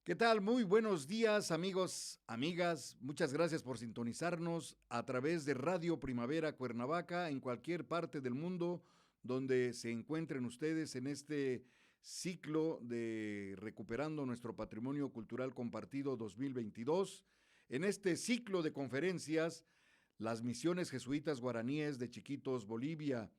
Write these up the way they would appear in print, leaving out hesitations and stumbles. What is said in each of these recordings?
¿Qué tal? Muy buenos días, amigos, amigas. Muchas gracias por sintonizarnos a través de Radio Primavera Cuernavaca en cualquier parte del mundo donde se encuentren ustedes en este ciclo de Recuperando nuestro Patrimonio Cultural Compartido 2022. En este ciclo de conferencias, las misiones jesuitas guaraníes de Chiquitos, Bolivia.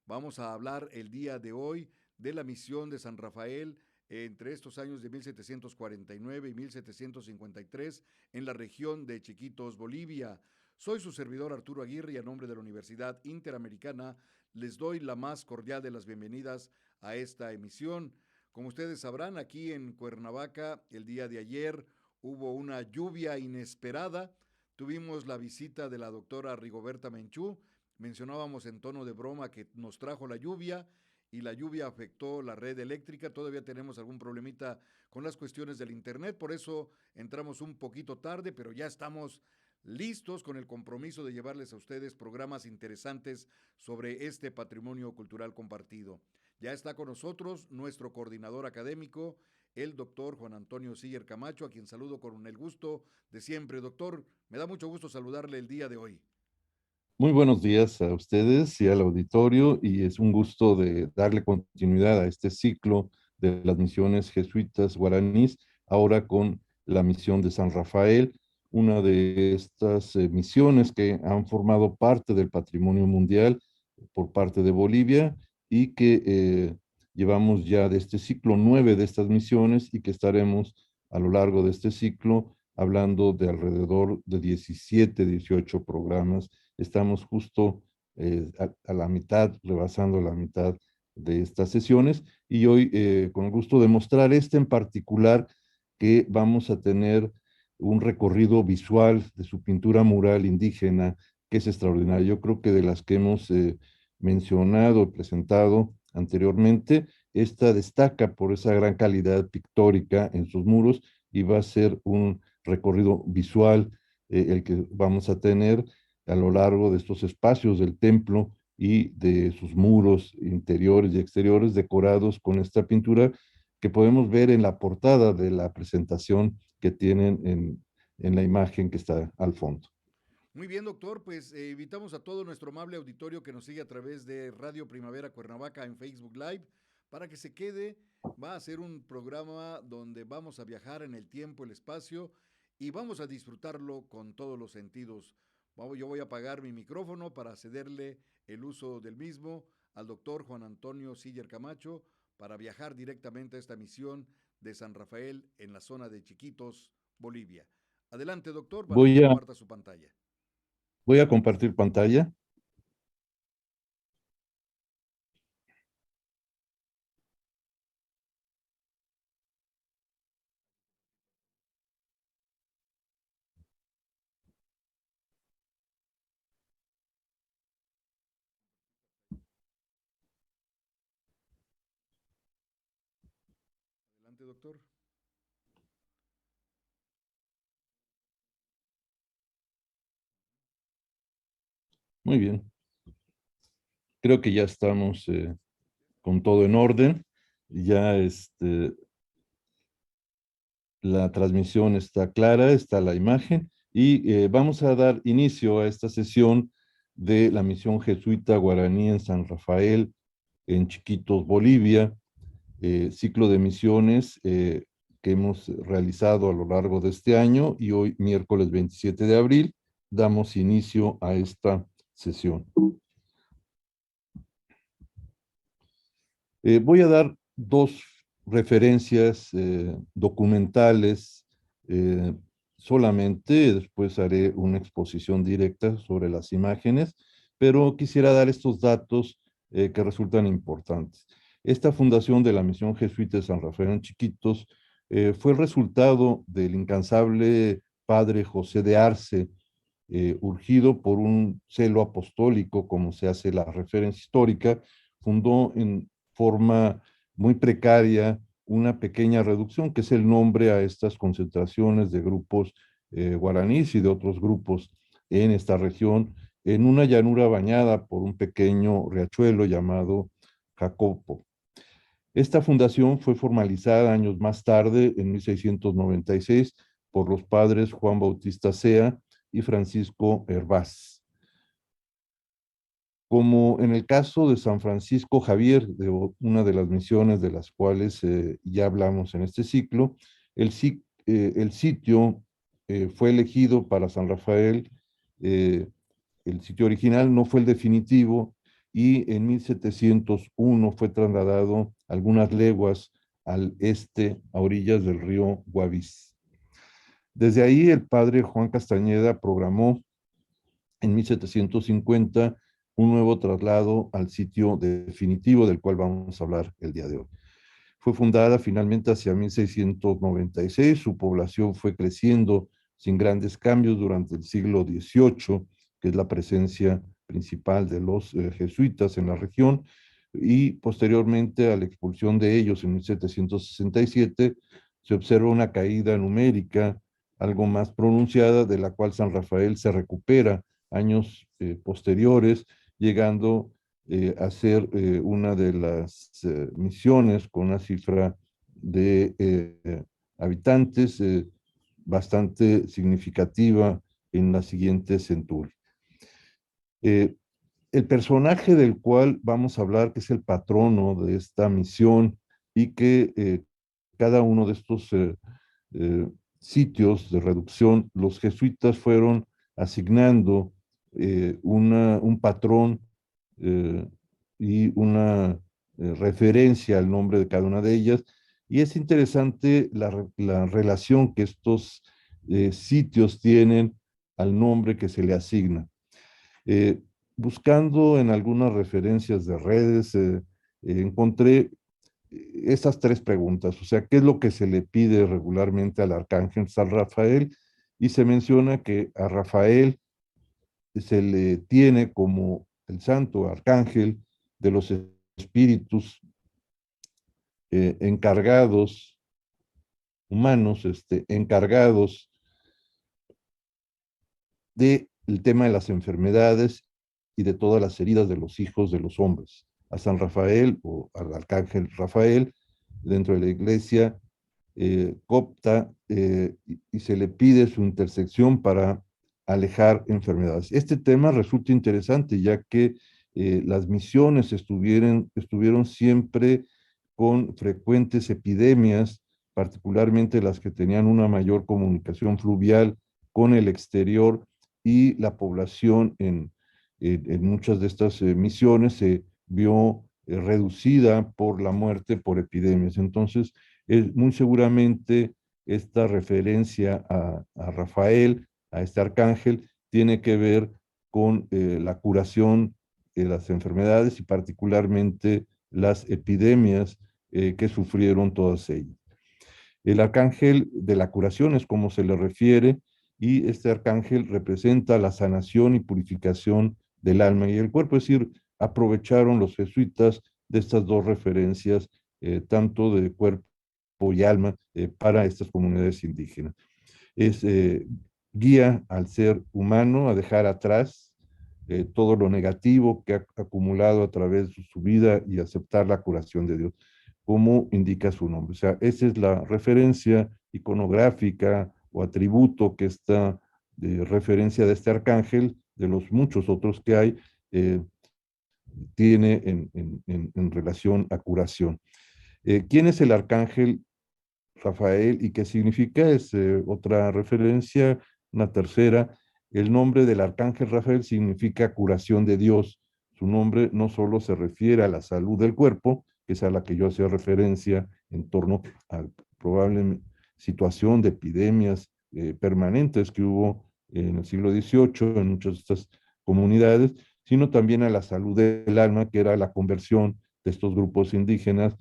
Vamos a hablar el día de hoy de la misión de San Rafael entre estos años de 1749 y 1753 en la región de Chiquitos, Bolivia. Soy su servidor Arturo Aguirre y a nombre de la Universidad Interamericana les doy la más cordial de las bienvenidas a esta emisión. Como ustedes sabrán, aquí en Cuernavaca el día de ayer hubo una lluvia inesperada. Tuvimos la visita de la doctora Rigoberta Menchú. Mencionábamos en tono de broma que nos trajo la lluvia y la lluvia afectó la red eléctrica. Todavía tenemos algún problemita con las cuestiones del internet, por eso entramos un poquito tarde, pero ya estamos listos con el compromiso de llevarles a ustedes programas interesantes sobre este patrimonio cultural compartido. Ya está con nosotros nuestro coordinador académico, el doctor Juan Antonio Siller Camacho, a quien saludo con el gusto de siempre. Doctor, me da mucho gusto saludarle el día de hoy. Muy buenos días a ustedes y al auditorio, y es un gusto de darle continuidad a este ciclo de las misiones jesuitas guaraníes, ahora con la misión de San Rafael, una de estas misiones que han formado parte del patrimonio mundial por parte de Bolivia y que llevamos ya de este ciclo 9 de estas misiones y que estaremos a lo largo de este ciclo hablando de alrededor de 17, 18 programas. Estamos justo a la mitad, rebasando la mitad de estas sesiones, y hoy con el gusto de mostrar este en particular, que vamos a tener un recorrido visual de su pintura mural indígena, que es extraordinaria. Yo creo que de las que hemos mencionado, presentado anteriormente, esta destaca por esa gran calidad pictórica en sus muros, y va a ser un recorrido visual el que vamos a tener a lo largo de estos espacios del templo y de sus muros interiores y exteriores decorados con esta pintura que podemos ver en la portada de la presentación que tienen en la imagen que está al fondo. Muy bien, doctor, pues invitamos a todo nuestro amable auditorio que nos sigue a través de Radio Primavera Cuernavaca en Facebook Live para que se quede. Va a ser un programa donde vamos a viajar en el tiempo, el espacio y vamos a disfrutarlo con todos los sentidos. Yo voy a apagar mi micrófono para cederle el uso del mismo al doctor Juan Antonio Siller Camacho para viajar directamente a esta misión de San Rafael en la zona de Chiquitos, Bolivia. Adelante, doctor, para que Voy a, comparta su pantalla. voy a compartir pantalla. Adelante, doctor. Muy bien. Creo que ya estamos con todo en orden. Ya la transmisión está clara, está la imagen, y vamos a dar inicio a esta sesión de la misión jesuita guaraní en San Rafael, en Chiquitos, Bolivia, ciclo de misiones que hemos realizado a lo largo de este año, y hoy, miércoles 27 de abril, damos inicio a esta sesión. Voy a dar dos referencias documentales eh, solamente, después haré una exposición directa sobre las imágenes, pero quisiera dar estos datos que resultan importantes. Esta fundación de la Misión Jesuita de San Rafael en Chiquitos fue el resultado del incansable padre José de Arce, urgido por un celo apostólico, como se hace la referencia histórica. Fundó en forma muy precaria una pequeña reducción, que es el nombre a estas concentraciones de grupos guaraníes y de otros grupos en esta región, en una llanura bañada por un pequeño riachuelo llamado Jacopo. Esta fundación fue formalizada años más tarde, en 1696, por los padres Juan Bautista Sea y Francisco Hervás. Como en el caso de San Francisco Javier, de una de las misiones de las cuales ya hablamos en este ciclo, el sitio fue elegido para San Rafael. El sitio original no fue el definitivo y en 1701 fue trasladado algunas leguas al este, a orillas del río Guaviz. Desde ahí el padre Juan Castañeda programó en 1750 un nuevo traslado al sitio definitivo del cual vamos a hablar el día de hoy. Fue fundada finalmente hacia 1696, su población fue creciendo sin grandes cambios durante el siglo XVIII, que es la presencia principal de los jesuitas en la región, y posteriormente a la expulsión de ellos en 1767, se observa una caída numérica algo más pronunciada, de la cual San Rafael se recupera años posteriores, llegando a ser una de las misiones con una cifra de habitantes bastante significativa en la siguiente centuria. El personaje del cual vamos a hablar, que es el patrono de esta misión y que cada uno de estos sitios de reducción, los jesuitas fueron asignando un patrón y una referencia al nombre de cada una de ellas. Y es interesante la relación que estos sitios tienen al nombre que se le asigna. Buscando en algunas referencias de redes, encontré estas tres preguntas. O sea, ¿qué es lo que se le pide regularmente al arcángel San Rafael? Y se menciona que a Rafael se le tiene como el santo arcángel de los espíritus encargados, humanos, encargados del tema de las enfermedades y de todas las heridas de los hijos de los hombres. A San Rafael o al arcángel Rafael, dentro de la iglesia copta y se le pide su intersección para alejar enfermedades. Este tema resulta interesante, ya que las misiones estuvieron siempre con frecuentes epidemias, particularmente las que tenían una mayor comunicación fluvial con el exterior, y la población en muchas de estas misiones se vio reducida por la muerte por epidemias. Entonces, muy seguramente esta referencia a Rafael, a este arcángel, tiene que ver con la curación de las enfermedades y particularmente las epidemias que sufrieron todas ellas. El arcángel de la curación es como se le refiere, y este arcángel representa la sanación y purificación del alma y el cuerpo. Es decir, aprovecharon los jesuitas de estas dos referencias, tanto de cuerpo y alma, para estas comunidades indígenas. Es guía al ser humano a dejar atrás todo lo negativo que ha acumulado a través de su vida y aceptar la curación de Dios, como indica su nombre. O sea, esa es la referencia iconográfica o atributo que está de referencia de este arcángel, de los muchos otros que hay, tiene en relación a curación. ¿Quién es el arcángel Rafael y qué significa? Es otra referencia, una tercera. El nombre del arcángel Rafael significa curación de Dios. Su nombre no solo se refiere a la salud del cuerpo, que es a la que yo hacía referencia en torno a la probable situación de epidemias permanentes que hubo en el siglo XVIII en muchas de estas comunidades, sino también a la salud del alma, que era la conversión de estos grupos indígenas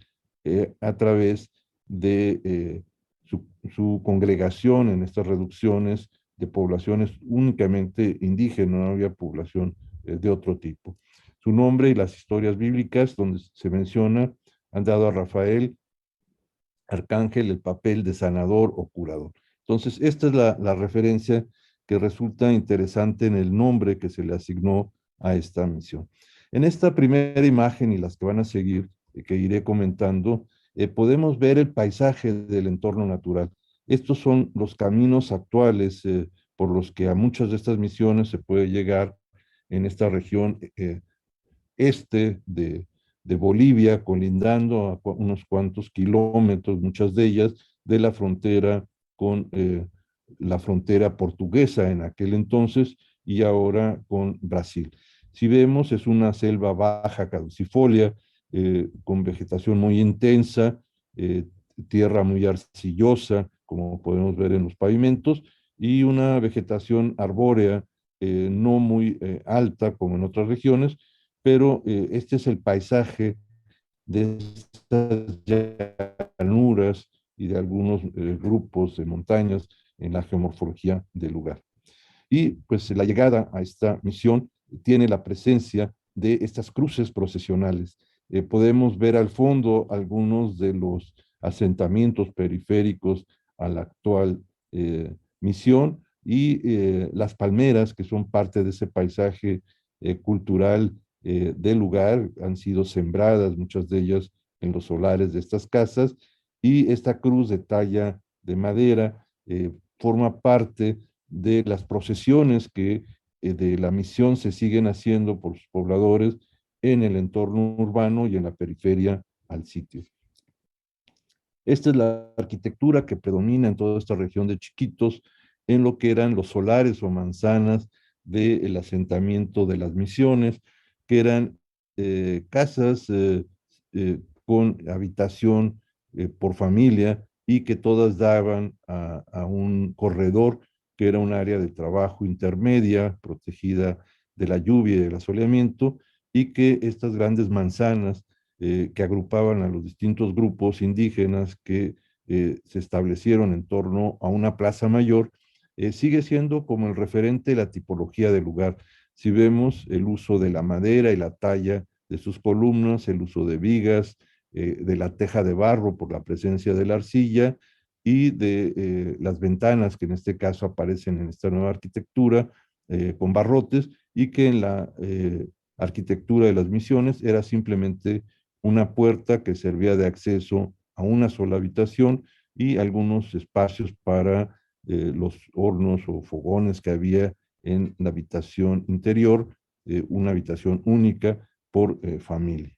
a través de su congregación en estas reducciones de poblaciones únicamente indígenas, no había población de otro tipo. Su nombre y las historias bíblicas donde se menciona han dado a Rafael, arcángel, el papel de sanador o curador. Entonces, esta es la referencia que resulta interesante en el nombre que se le asignó a esta misión. En esta primera imagen y las que van a seguir, que iré comentando, podemos ver el paisaje del entorno natural. Estos son los caminos actuales por los que a muchas de estas misiones se puede llegar en esta región este de Bolivia, colindando a unos cuantos kilómetros, muchas de ellas, de la frontera con la frontera portuguesa en aquel entonces y ahora con Brasil. Si vemos, es una selva baja caducifolia, con vegetación muy intensa, eh, tierra muy arcillosa, como podemos ver en los pavimentos, y una vegetación arbórea no muy alta como en otras regiones, pero este es el paisaje de estas llanuras y de algunos grupos de montañas en la geomorfología del lugar. Y pues la llegada a esta misión tiene la presencia de estas cruces procesionales. Podemos ver al fondo algunos de los asentamientos periféricos a la actual misión y las palmeras que son parte de ese paisaje cultural del lugar han sido sembradas, muchas de ellas en los solares de estas casas, y esta cruz de talla de madera forma parte de las procesiones que de la misión se siguen haciendo por sus pobladores en el entorno urbano y en la periferia al sitio. Esta es la arquitectura que predomina en toda esta región de Chiquitos, en lo que eran los solares o manzanas del asentamiento de las misiones, que eran casas con habitación por familia y que todas daban a un corredor que era un área de trabajo intermedia, protegida de la lluvia y del asoleamiento, y que estas grandes manzanas que agrupaban a los distintos grupos indígenas que se establecieron en torno a una plaza mayor, sigue siendo como el referente de la tipología del lugar. Si vemos el uso de la madera y la talla de sus columnas, el uso de vigas, de la teja de barro por la presencia de la arcilla y de las ventanas que en este caso aparecen en esta nueva arquitectura con barrotes y que en la arquitectura de las misiones era simplemente una puerta que servía de acceso a una sola habitación y algunos espacios para los hornos o fogones que había en la habitación interior, una habitación única por familia.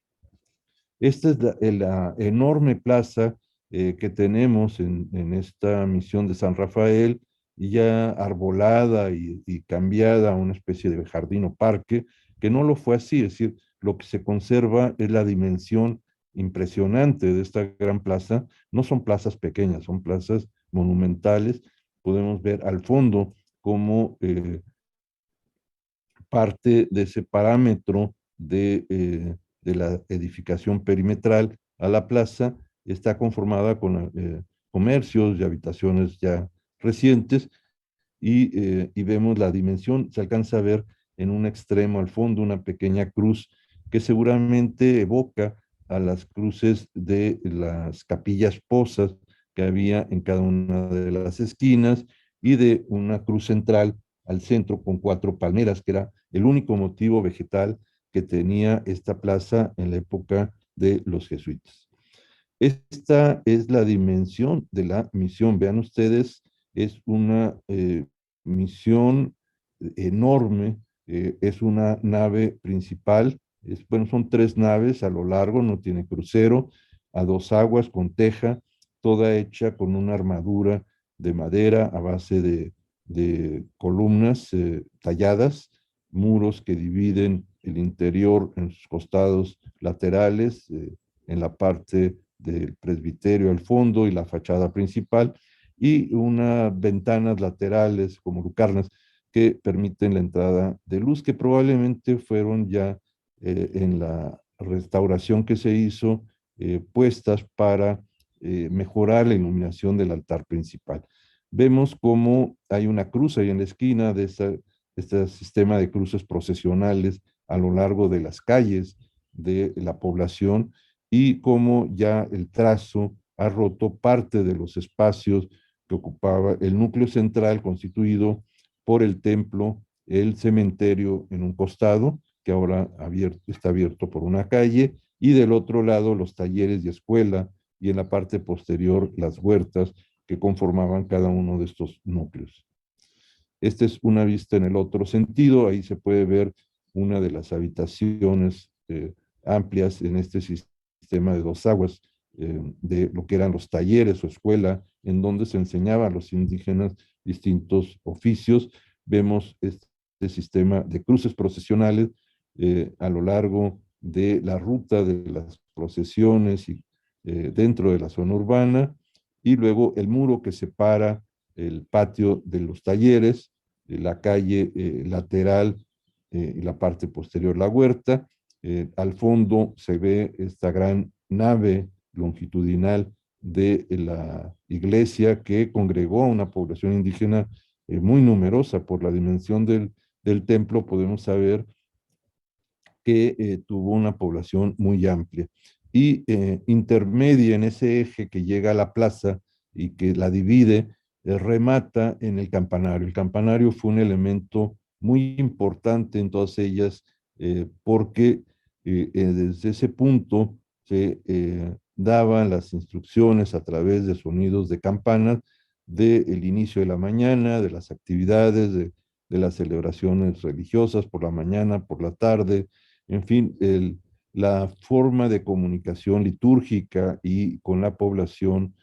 Esta es la enorme plaza que tenemos en esta misión de San Rafael, ya arbolada y cambiada a una especie de jardín o parque, que no lo fue así, es decir, lo que se conserva es la dimensión impresionante de esta gran plaza. No son plazas pequeñas, son plazas monumentales. Podemos ver al fondo cómo parte de ese parámetro de la edificación perimetral a la plaza está conformada con comercios y habitaciones ya recientes y vemos la dimensión, se alcanza a ver en un extremo al fondo una pequeña cruz que seguramente evoca a las cruces de las capillas posas que había en cada una de las esquinas y de una cruz central al centro con 4 palmeras, que era el único motivo vegetal que tenía esta plaza en la época de los jesuitas. Esta es la dimensión de la misión. Vean ustedes, es una misión enorme, es una nave principal, bueno, son 3 naves a lo largo, no tiene crucero, a 2 aguas con teja, toda hecha con una armadura de madera a base de columnas talladas, muros que dividen el interior en sus costados laterales, en la parte del presbiterio al fondo y la fachada principal, y unas ventanas laterales como lucarnas que permiten la entrada de luz, que probablemente fueron ya en la restauración que se hizo puestas para mejorar la iluminación del altar principal. Vemos cómo hay una cruz ahí en la esquina de este sistema de cruces procesionales a lo largo de las calles de la población y cómo ya el trazo ha roto parte de los espacios que ocupaba el núcleo central constituido por el templo, el cementerio en un costado, que ahora está abierto por una calle, y del otro lado los talleres y escuela, y en la parte posterior las huertas que conformaban cada uno de estos núcleos. Esta es una vista en el otro sentido, ahí se puede ver una de las habitaciones amplias en este sistema de dos aguas, de lo que eran los talleres o escuela, en donde se enseñaba a los indígenas distintos oficios. Vemos este sistema de cruces procesionales a lo largo de la ruta de las procesiones y dentro de la zona urbana, y luego el muro que separa el patio de los talleres, la calle lateral y la parte posterior la huerta. Al fondo se ve esta gran nave longitudinal de la iglesia que congregó a una población indígena muy numerosa. Por la dimensión del templo podemos saber que tuvo una población muy amplia. Y intermedia en ese eje que llega a la plaza y que la divide, remata en el campanario. El campanario fue un elemento muy importante en todas ellas porque desde ese punto se daban las instrucciones a través de sonidos de campanas del inicio de la mañana, de las actividades, de las celebraciones religiosas por la mañana, por la tarde, en fin, la forma de comunicación litúrgica y con la población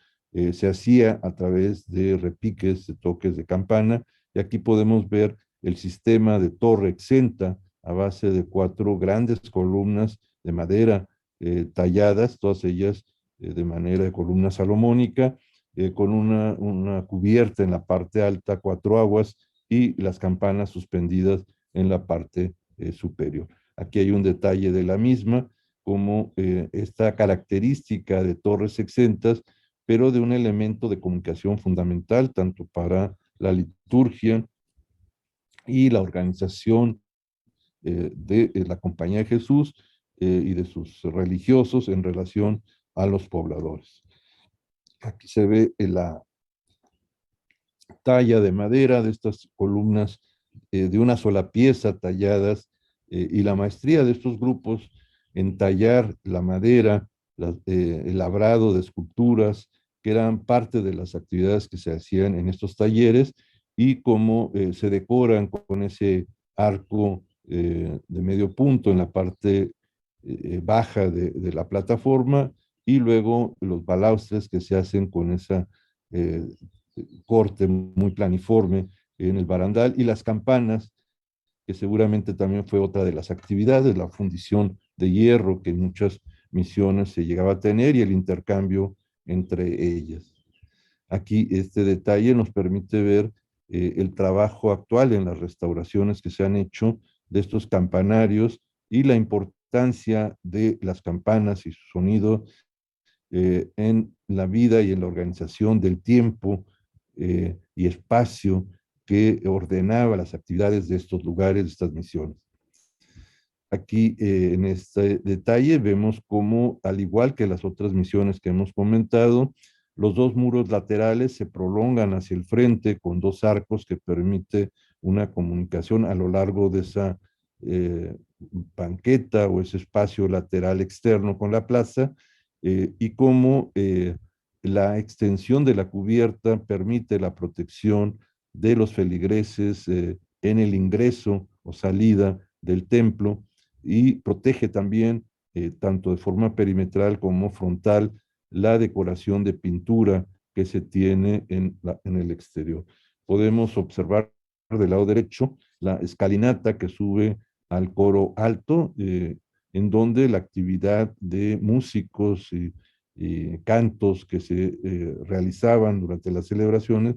se hacía a través de repiques, de toques de campana, y aquí podemos ver el sistema de torre exenta a base de 4 grandes columnas de madera talladas, todas ellas de manera de columna salomónica, con una cubierta en la parte alta, 4 aguas, y las campanas suspendidas en la parte superior. Aquí hay un detalle de la misma, como esta característica de torres exentas, pero de un elemento de comunicación fundamental, tanto para la liturgia y la organización de la Compañía de Jesús y de sus religiosos en relación a los pobladores. Aquí se ve la talla de madera de estas columnas de una sola pieza talladas y la maestría de estos grupos en tallar la madera, el labrado de esculturas, que eran parte de las actividades que se hacían en estos talleres, y cómo se decoran con ese arco de medio punto en la parte baja de la plataforma, y luego los balaustres que se hacen con esa corte muy planiforme en el barandal, y las campanas, que seguramente también fue otra de las actividades, la fundición de hierro que en muchas misiones se llegaba a tener, y el intercambio entre ellas. Aquí este detalle nos permite ver el trabajo actual en las restauraciones que se han hecho de estos campanarios y la importancia de las campanas y su sonido en la vida y en la organización del tiempo y espacio que ordenaba las actividades de estos lugares, de estas misiones. Aquí en este detalle vemos cómo, al igual que las otras misiones que hemos comentado, los 2 muros laterales se prolongan hacia el frente con 2 arcos que permite una comunicación a lo largo de esa banqueta o ese espacio lateral externo con la plaza, y cómo la extensión de la cubierta permite la protección de los feligreses en el ingreso o salida del templo, y protege también, tanto de forma perimetral como frontal, la decoración de pintura que se tiene en el exterior. Podemos observar del lado derecho la escalinata que sube al coro alto, en donde la actividad de músicos y cantos que se realizaban durante las celebraciones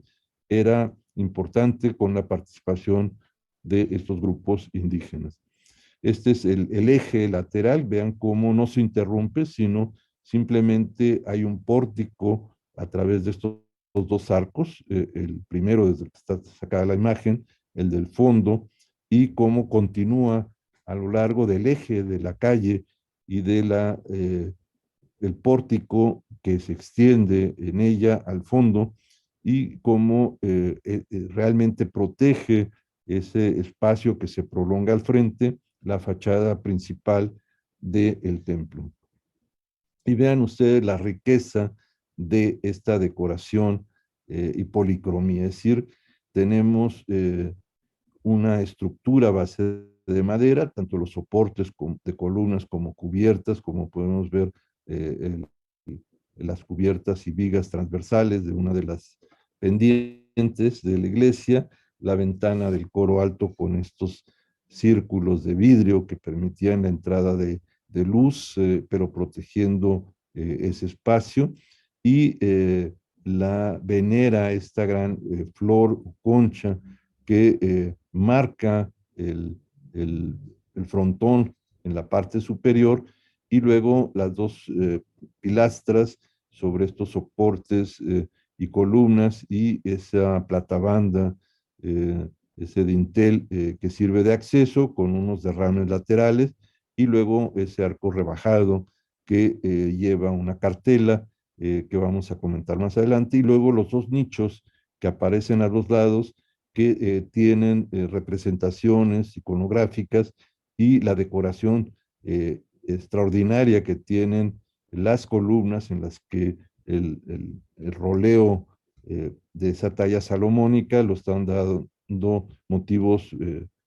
era importante, con la participación de estos grupos indígenas. Este es el eje lateral, vean cómo no se interrumpe, sino simplemente hay un pórtico a través de estos 2 arcos, el primero desde el que está sacada la imagen, el del fondo, y cómo continúa a lo largo del eje de la calle y el pórtico que se extiende en ella al fondo, y cómo realmente protege ese espacio que se prolonga al frente la fachada principal del templo. Y vean ustedes la riqueza de esta decoración y policromía, es decir, tenemos una estructura base de madera, tanto los soportes de columnas como cubiertas, como podemos ver las cubiertas y vigas transversales de una de las pendientes de la iglesia, la ventana del coro alto con estos círculos de vidrio que permitían la entrada de luz, pero protegiendo ese espacio, y la venera, esta gran flor o concha que marca el frontón en la parte superior, y luego las dos pilastras sobre estos soportes y columnas, y esa platabanda, ese dintel que sirve de acceso con unos derrames laterales, y luego ese arco rebajado que lleva una cartela que vamos a comentar más adelante, y luego los dos nichos que aparecen a los lados que tienen representaciones iconográficas, y la decoración extraordinaria que tienen las columnas en las que el roleo de esa talla salomónica lo están dando motivos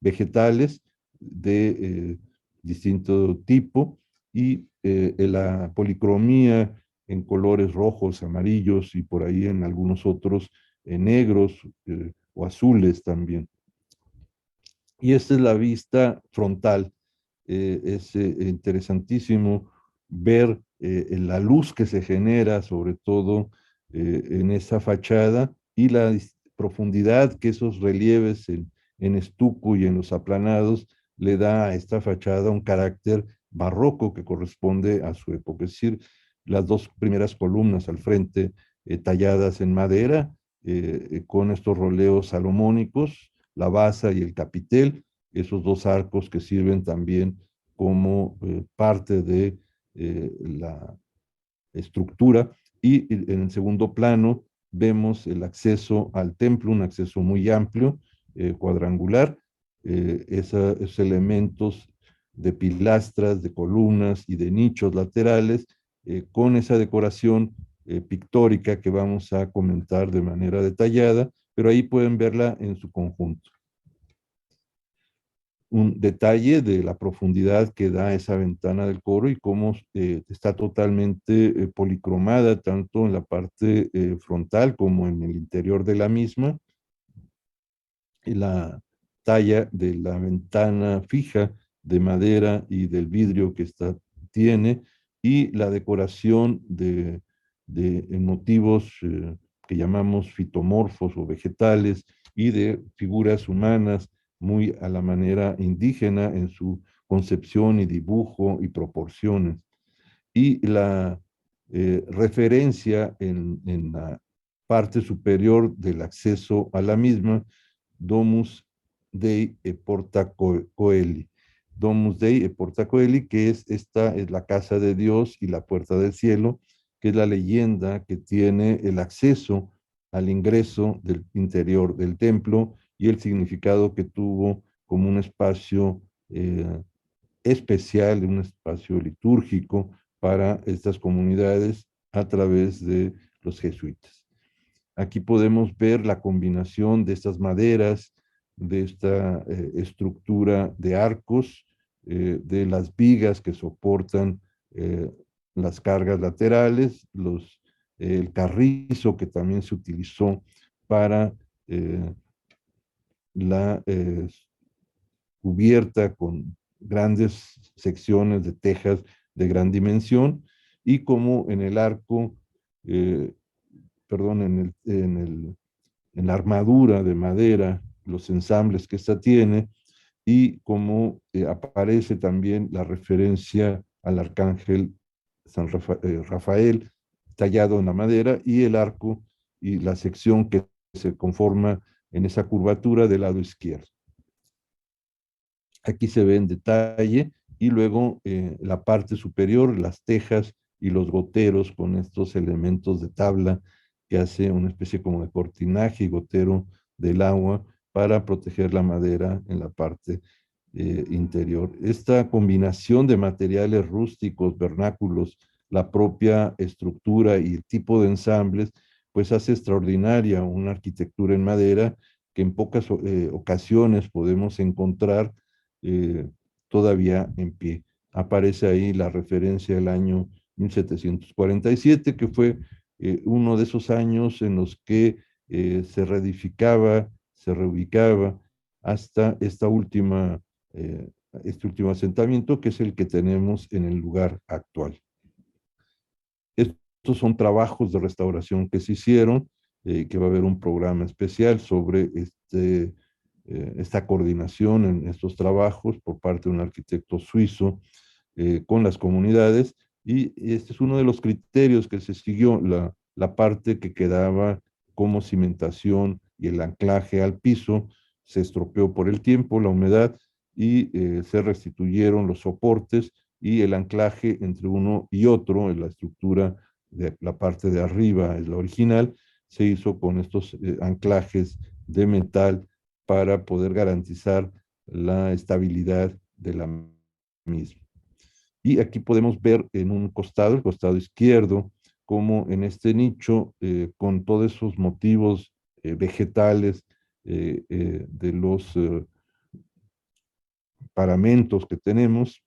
vegetales de distinto tipo, y la policromía en colores rojos, amarillos y por ahí en algunos otros negros o azules también. Y esta es la vista frontal. Es interesantísimo ver la luz que se genera, sobre todo en esa fachada, y la profundidad que esos relieves en estuco y en los aplanados le da a esta fachada un carácter barroco que corresponde a su época. Es decir, las dos primeras columnas al frente talladas en madera, con estos roleos salomónicos, la basa y el capitel, esos dos arcos que sirven también como parte de la estructura, y en el segundo plano vemos el acceso al templo, un acceso muy amplio, cuadrangular, esos elementos de pilastras, de columnas y de nichos laterales, con esa decoración pictórica que vamos a comentar de manera detallada, pero ahí pueden verla en su conjunto. Un detalle de la profundidad que da esa ventana del coro y cómo está totalmente policromada, tanto en la parte frontal como en el interior de la misma. Y la talla de la ventana fija de madera y del vidrio que tiene, y la decoración de motivos que llamamos fitomorfos o vegetales, y de figuras humanas muy a la manera indígena en su concepción y dibujo y proporciones. Y la referencia en la parte superior del acceso a la misma, Domus Dei e Porta Coeli. Domus Dei e Porta Coeli, que esta es la casa de Dios y la puerta del cielo, que es la leyenda que tiene el acceso al ingreso del interior del templo, y el significado que tuvo como un espacio especial, un espacio litúrgico para estas comunidades a través de los jesuitas. Aquí podemos ver la combinación de estas maderas, de esta estructura de arcos, de las vigas que soportan las cargas laterales, el carrizo que también se utilizó para la cubierta con grandes secciones de tejas de gran dimensión, y como en el arco, perdón, en la armadura de madera, los ensambles que esta tiene, y como aparece también la referencia al arcángel Rafael tallado en la madera, y el arco y la sección que se conforma en esa curvatura del lado izquierdo. Aquí se ve en detalle, y luego la parte superior, las tejas y los goteros con estos elementos de tabla que hace una especie como de cortinaje y gotero del agua para proteger la madera en la parte interior. Esta combinación de materiales rústicos, vernáculos, la propia estructura y el tipo de ensambles, pues hace extraordinaria una arquitectura en madera que en pocas ocasiones podemos encontrar eh, todavía en pie. Aparece ahí la referencia del año 1747, que fue uno de esos años en los que se reedificaba, se reubicaba hasta eh, este último asentamiento, que es el que tenemos en el lugar actual. Estos son trabajos de restauración que se hicieron, que va a haber un programa especial sobre esta coordinación en estos trabajos por parte de un arquitecto suizo con las comunidades, y este es uno de los criterios que se siguió, la parte que quedaba como cimentación y el anclaje al piso se estropeó por el tiempo, la humedad, y se restituyeron los soportes y el anclaje entre uno y otro, en la estructura de la parte de arriba es la original, se hizo con estos anclajes de metal para poder garantizar la estabilidad de la misma. Y aquí podemos ver en un costado, el costado izquierdo, como en este nicho, con todos esos motivos vegetales de los paramentos que tenemos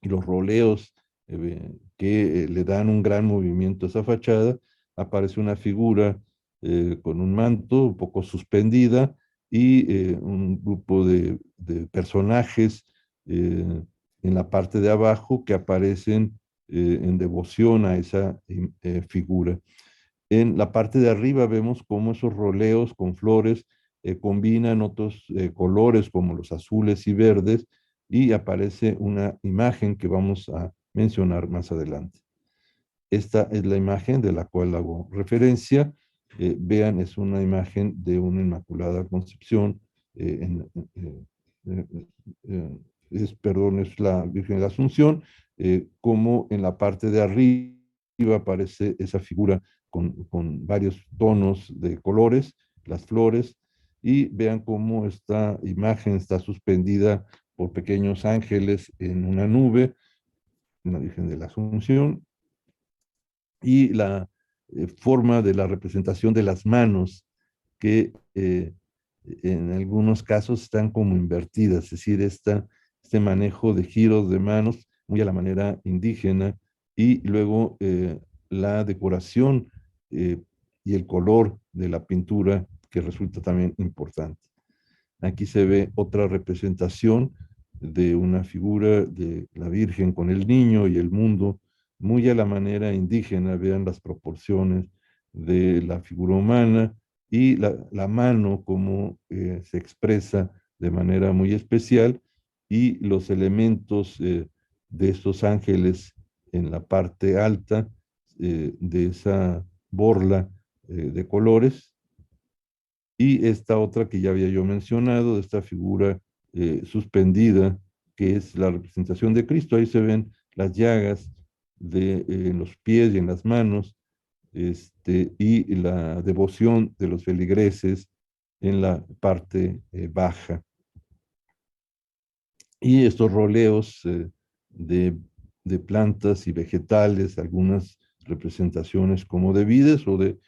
y los roleos que le dan un gran movimiento a esa fachada, aparece una figura con un manto un poco suspendida y un grupo de personajes en la parte de abajo que aparecen en devoción a esa figura. En la parte de arriba vemos cómo esos roleos con flores combinan otros colores como los azules y verdes, y aparece una imagen que vamos a mencionar más adelante. Esta es la imagen de la cual hago referencia. Vean, es una imagen de una Inmaculada Concepción. Eh, eh, perdón, es la Virgen de la Asunción, como en la parte de arriba aparece esa figura con varios tonos de colores, las flores, y vean cómo esta imagen está suspendida por pequeños ángeles en una nube, la Virgen de la Asunción, y la forma de la representación de las manos, que en algunos casos están como invertidas, es decir, este manejo de giros de manos muy a la manera indígena, y luego la decoración eh, y el color de la pintura, que resulta también importante. Aquí se ve otra representación de una figura de la Virgen con el niño y el mundo, muy a la manera indígena. Vean las proporciones de la figura humana y la mano como se expresa de manera muy especial, y los elementos de estos ángeles en la parte alta de esa borla de colores, y esta otra que ya había yo mencionado, de esta figura suspendida, que es la representación de Cristo. Ahí se ven las llagas en los pies y en las manos, y la devoción de los feligreses en la parte baja. Y estos roleos de, de plantas y vegetales, algunas representaciones como de vides o de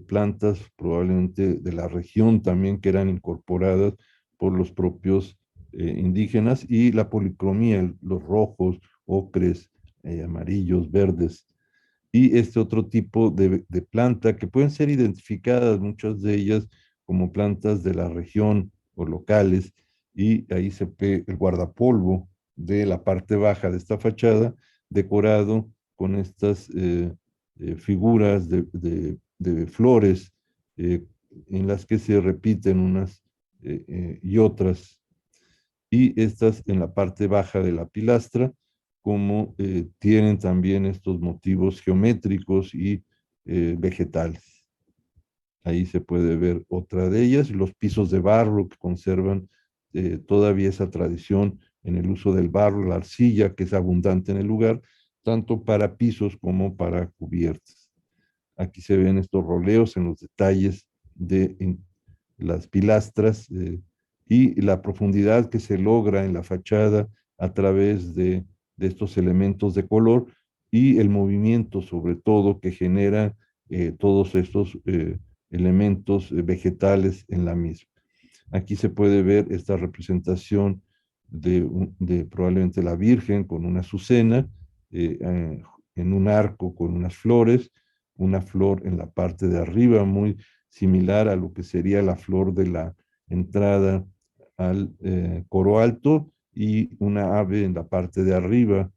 plantas probablemente de la región también, que eran incorporadas por los propios indígenas, y la policromía, los rojos, ocres, amarillos, verdes, y este otro tipo de planta que pueden ser identificadas, muchas de ellas, como plantas de la región o locales, y ahí se ve el guardapolvo de la parte baja de esta fachada, decorado con estas figuras de flores en las que se repiten unas y otras, y estas en la parte baja de la pilastra, como tienen también estos motivos geométricos y vegetales. Ahí se puede ver otra de ellas, los pisos de barro que conservan todavía esa tradición en el uso del barro, la arcilla, que es abundante en el lugar, tanto para pisos como para cubiertas. Aquí se ven estos roleos en los detalles de en las pilastras y la profundidad que se logra en la fachada a través de estos elementos de color y el movimiento sobre todo que genera todos estos elementos vegetales en la misma. Aquí se puede ver esta representación de probablemente la Virgen con una azucena en un arco con unas flores, una flor en la parte de arriba muy similar a lo que sería la flor de la entrada al coro alto y una ave en la parte de arriba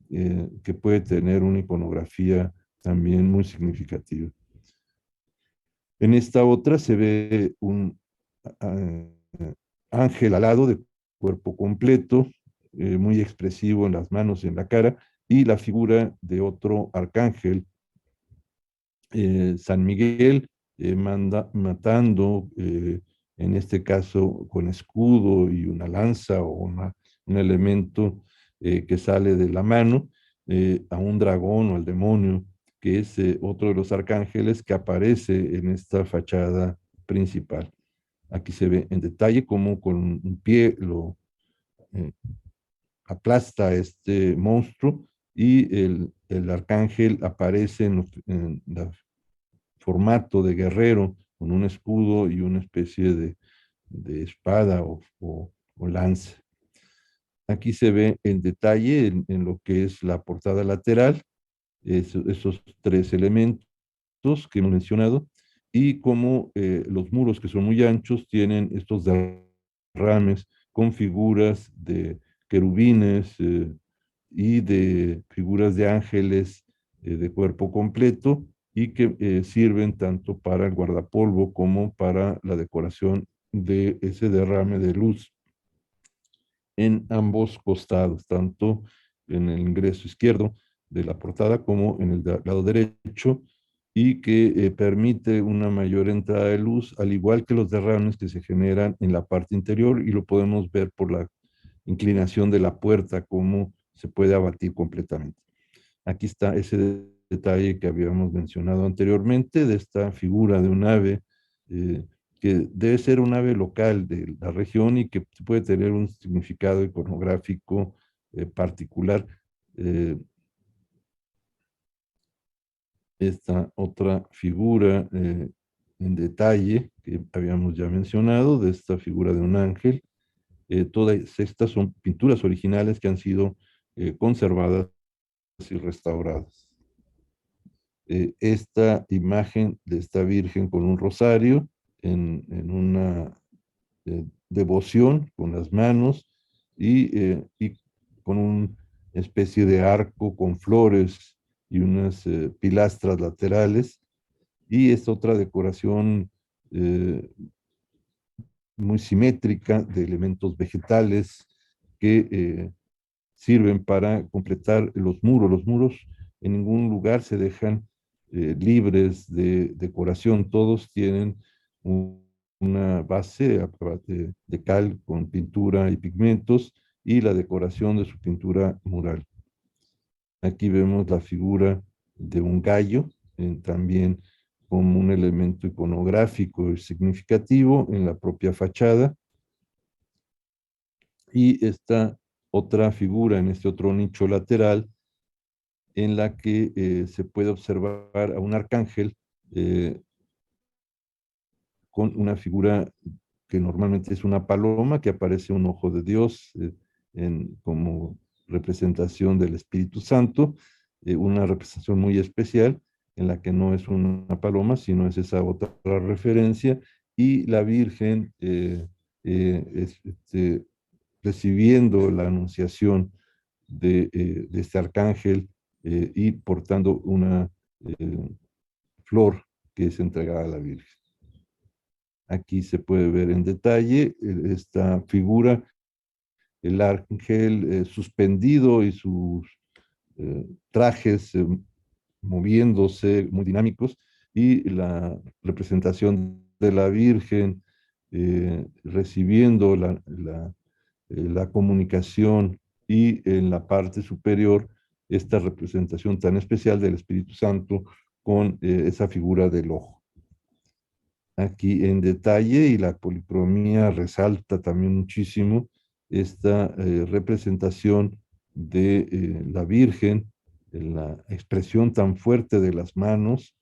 que puede tener una iconografía también muy significativa. En esta otra se ve un ángel alado de cuerpo completo, muy expresivo en las manos y en la cara, y la figura de otro arcángel, San Miguel, matando, en este caso con escudo y una lanza o un elemento que sale de la mano, a un dragón o al demonio, que es otro de los arcángeles que aparece en esta fachada principal. Aquí se ve en detalle cómo con un pie lo eh, aplasta a este monstruo y el arcángel aparece en el formato de guerrero con un escudo y una especie de espada o lanza. Aquí se ve en detalle en lo que es la portada lateral, esos tres elementos que hemos mencionado, y como los muros que son muy anchos tienen estos derrames con figuras de querubines y de figuras de ángeles de cuerpo completo y que sirven tanto para el guardapolvo como para la decoración de ese derrame de luz en ambos costados, tanto en el ingreso izquierdo de la portada como en el lado derecho, y que permite una mayor entrada de luz, al igual que los derrames que se generan en la parte interior, y lo podemos ver por la inclinación de la puerta, cómo se puede abatir completamente. Aquí está ese detalle que habíamos mencionado anteriormente, de esta figura de un ave eh, que debe ser un ave local de la región y que puede tener un significado iconográfico particular. Eh, Esta otra figura en detalle que habíamos ya mencionado, de esta figura de un ángel, todas estas son pinturas originales que han sido conservadas y restauradas. Esta imagen de esta Virgen con un rosario en una devoción con las manos y con una especie de arco con flores y unas pilastras laterales. Y es otra decoración eh, muy simétrica de elementos vegetales que sirven para completar los muros. Los muros en ningún lugar se dejan libres de decoración, todos tienen una base de cal con pintura y pigmentos y la decoración de su pintura mural. Aquí vemos la figura de un gallo, también como un elemento iconográfico y significativo en la propia fachada. Y esta otra figura en este otro nicho lateral en la que se puede observar a un arcángel con una figura que normalmente es una paloma, que aparece un ojo de Dios como representación del Espíritu Santo, una representación muy especial en la que no es una paloma, sino es esa otra referencia, y la Virgen recibiendo la anunciación de este arcángel y portando una flor que es entregada a la Virgen. Aquí se puede ver en detalle esta figura, el ángel suspendido y sus trajes moviéndose muy dinámicos, y la representación de la Virgen recibiendo la comunicación, y en la parte superior esta representación tan especial del Espíritu Santo con esa figura del ojo. aquí en detalle, y la policromía resalta también muchísimo esta representación de la Virgen, la expresión tan fuerte de las manos,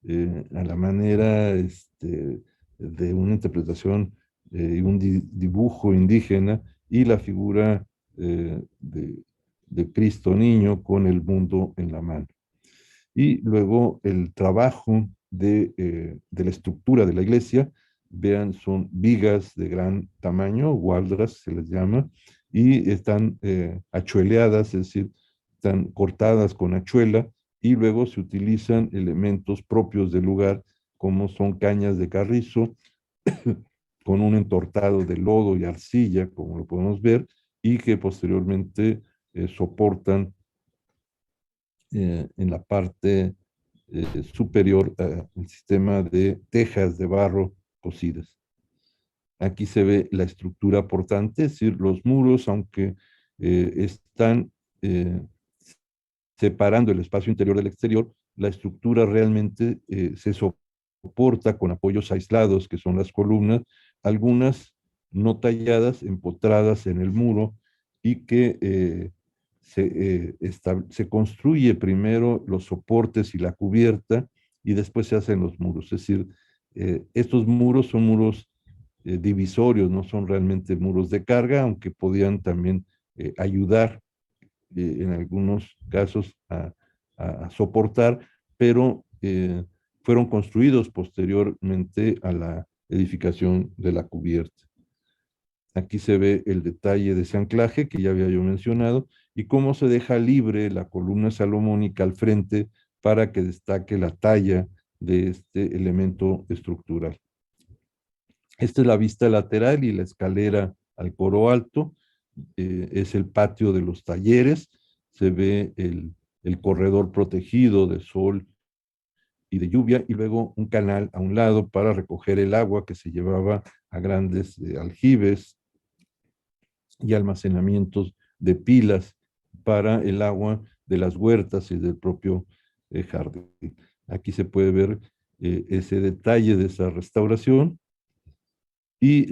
a la manera de una interpretación y un dibujo indígena, y la figura de Cristo niño con el mundo en la mano. Y luego el trabajo de la estructura de la iglesia, vean, son vigas de gran tamaño, gualdras se les llama, y están achueleadas, es decir, están cortadas con achuela, y luego se utilizan elementos propios del lugar, como son cañas de carrizo, con un entortado de lodo y arcilla, como lo podemos ver, y que posteriormente soportan en la parte superior el sistema de tejas de barro cocidas. Aquí se ve la estructura portante, es decir, los muros, aunque están separando el espacio interior del exterior, la estructura realmente se soporta con apoyos aislados, que son las columnas, algunas no talladas, empotradas en el muro, y que se construye primero los soportes y la cubierta, y después se hacen los muros. Es decir, estos muros son muros divisorios, no son realmente muros de carga, aunque podían también ayudar en algunos casos a soportar, pero fueron construidos posteriormente a la edificación de la cubierta. Aquí se ve el detalle de ese anclaje que ya había yo mencionado, y cómo se deja libre la columna salomónica al frente para que destaque la talla de este elemento estructural. Esta es la vista lateral y la escalera al coro alto. Es el patio de los talleres. Se ve el corredor protegido de sol y de lluvia, y luego un canal a un lado para recoger el agua que se llevaba a grandes aljibes y almacenamientos de pilas para el agua de las huertas y del propio jardín. Aquí se puede ver ese detalle de esa restauración, y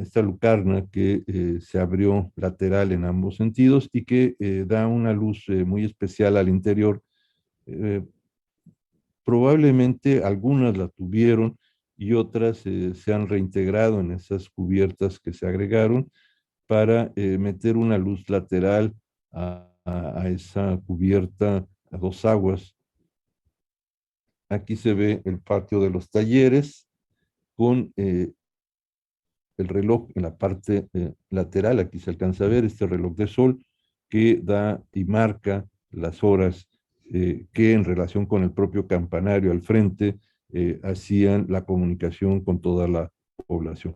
esta lucarna que se abrió lateral en ambos sentidos y que da una luz muy especial al interior. Eh, Probablemente algunas la tuvieron y otras se han reintegrado en esas cubiertas que se agregaron para meter una luz lateral a esa cubierta a dos aguas. Aquí se ve el patio de los talleres con el reloj en la parte lateral. Aquí se alcanza a ver este reloj de sol que da y marca las horas que, en relación con el propio campanario al frente, hacían la comunicación con toda la población.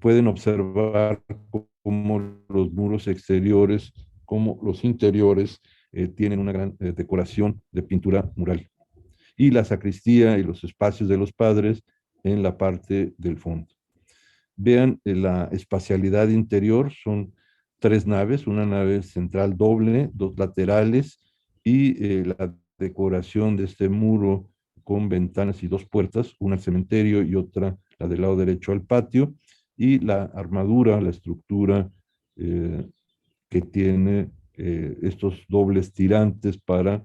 Pueden observar cómo los muros exteriores, como los interiores, tienen una gran decoración de pintura mural, y la sacristía y los espacios de los padres en la parte del fondo. Vean la espacialidad interior, son tres naves, una nave central doble, dos laterales, y la decoración de este muro con ventanas y dos puertas, una al cementerio y otra, la del lado derecho, al patio, y la armadura, la estructura eh, que tiene estos dobles tirantes para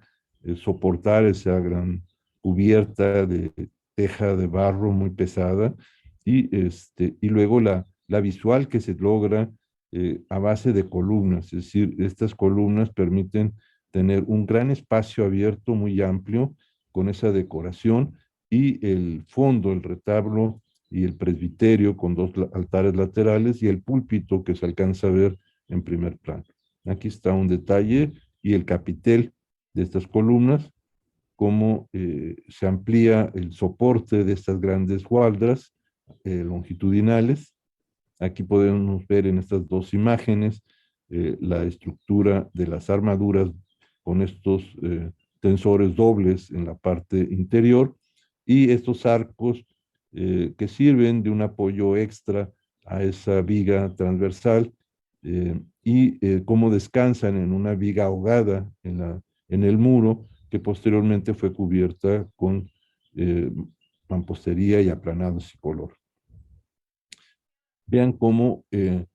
soportar esa gran cubierta de teja de barro muy pesada, y luego la visual que se logra a base de columnas. Es decir, estas columnas permiten tener un gran espacio abierto muy amplio con esa decoración, y el fondo, el retablo y el presbiterio con dos altares laterales, y el púlpito que se alcanza a ver en primer plano. Aquí está un detalle, y el capitel de estas columnas, cómo se amplía el soporte de estas grandes gualdras longitudinales. Aquí podemos ver en estas dos imágenes la estructura de las armaduras con estos tensores dobles en la parte interior, y estos arcos que sirven de un apoyo extra a esa viga transversal, y cómo descansan en una viga ahogada en el muro, que posteriormente fue cubierta con mampostería y aplanados y color. Vean cómo el,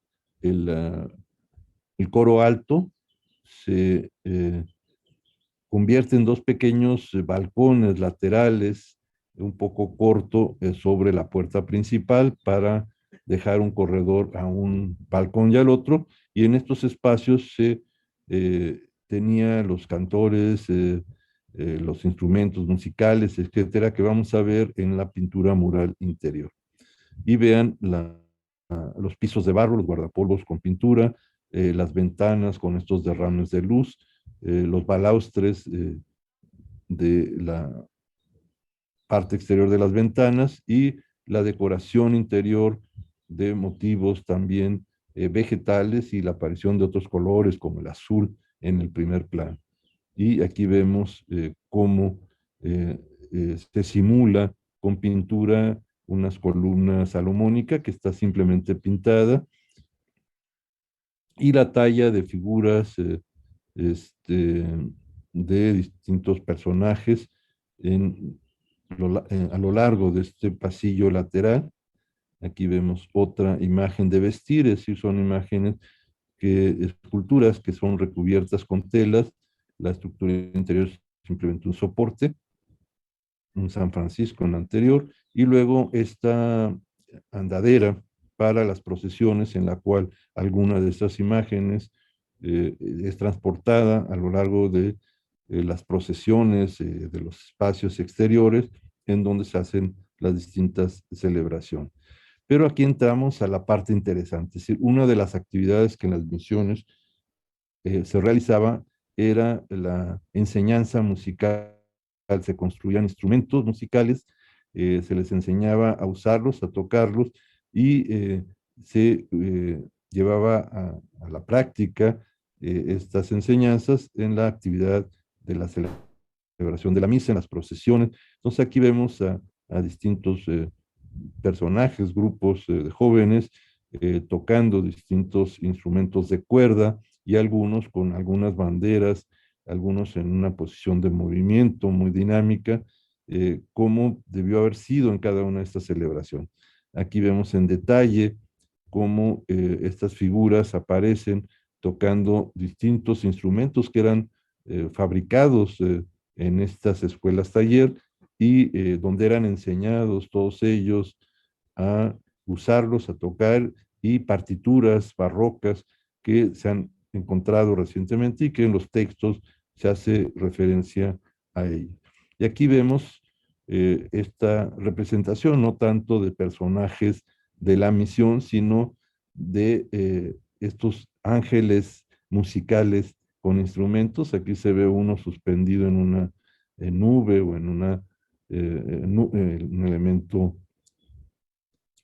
el coro alto se convierte en dos pequeños balcones laterales, un poco corto, sobre la puerta principal para dejar un corredor a un balcón y al otro, y en estos espacios se tenía los cantores, los instrumentos musicales, etcétera, que vamos a ver en la pintura mural interior. Y vean los pisos de barro, los guardapolvos con pintura, las ventanas con estos derrames de luz, los balaustres de la parte exterior de las ventanas y la decoración interior de motivos también vegetales y la aparición de otros colores como el azul en el primer plano. Y aquí vemos cómo se simula con pintura unas columnas salomónica que está simplemente pintada y la talla de figuras este, de distintos personajes a lo largo de este pasillo lateral. Aquí vemos otra imagen de vestir, es decir, son imágenes esculturas que son recubiertas con telas, la estructura interior es simplemente un soporte, un San Francisco en la anterior, y luego esta andadera para las procesiones en la cual alguna de estas imágenes es transportada a lo largo de las procesiones de los espacios exteriores en donde se hacen las distintas celebraciones. Pero aquí entramos a la parte interesante, es decir, una de las actividades que en las misiones se realizaba era la enseñanza musical, se construían instrumentos musicales, se les enseñaba a usarlos, a tocarlos y se llevaba a la práctica estas enseñanzas en la actividad de la celebración de la misa, en las procesiones. Entonces aquí vemos a distintos personajes, grupos de jóvenes tocando distintos instrumentos de cuerda y algunos con algunas banderas, algunos en una posición de movimiento muy dinámica, como debió haber sido en cada una de estas celebraciones. Aquí vemos en detalle cómo estas figuras aparecen tocando distintos instrumentos que eran fabricados en estas escuelas taller y donde eran enseñados todos ellos a usarlos, a tocar, y partituras barrocas que se han encontrado recientemente y que en los textos se hace referencia a ello. Y aquí vemos esta representación no tanto de personajes de la misión, sino de estos ángeles musicales con instrumentos. Aquí se ve uno suspendido en una nube o en un elemento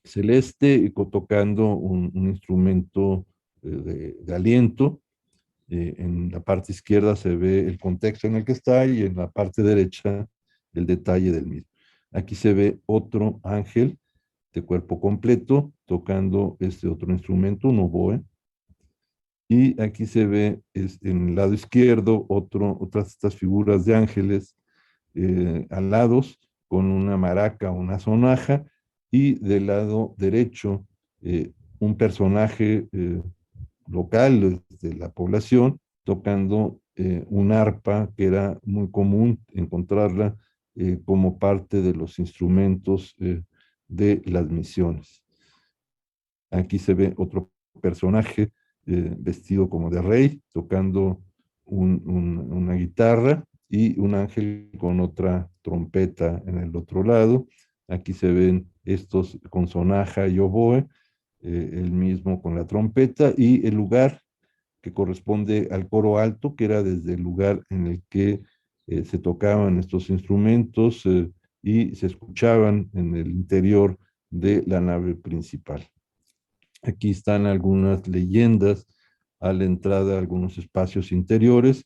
celeste, tocando un instrumento de aliento. En la parte izquierda se ve el contexto en el que está y en la parte derecha el detalle del mismo. Aquí se ve otro ángel de cuerpo completo tocando este otro instrumento, un oboe. Y aquí se ve en el lado izquierdo otras de estas figuras de ángeles alados con una maraca, una sonaja, y del lado derecho un personaje local de la población tocando un arpa que era muy común encontrarla como parte de los instrumentos de las misiones. Aquí se ve otro personaje vestido como de rey, tocando una guitarra y un ángel con otra trompeta en el otro lado. Aquí se ven estos con sonaja y oboe, el mismo con la trompeta, y el lugar que corresponde al coro alto, que era desde el lugar en el que se tocaban estos instrumentos y se escuchaban en el interior de la nave principal. Aquí están algunas leyendas a la entrada a algunos espacios interiores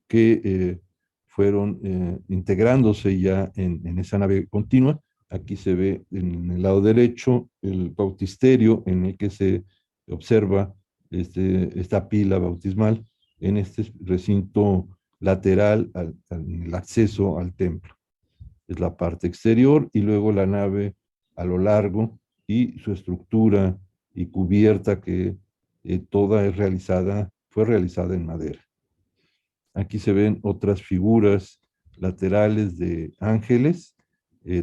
que fueron integrándose ya en esa nave continua. Aquí se ve en el lado derecho el bautisterio en el que se observa esta pila bautismal en este recinto lateral al acceso al templo. es la parte exterior, y luego la nave a lo largo y su estructura y cubierta que toda fue realizada en madera. Aquí se ven otras figuras laterales de ángeles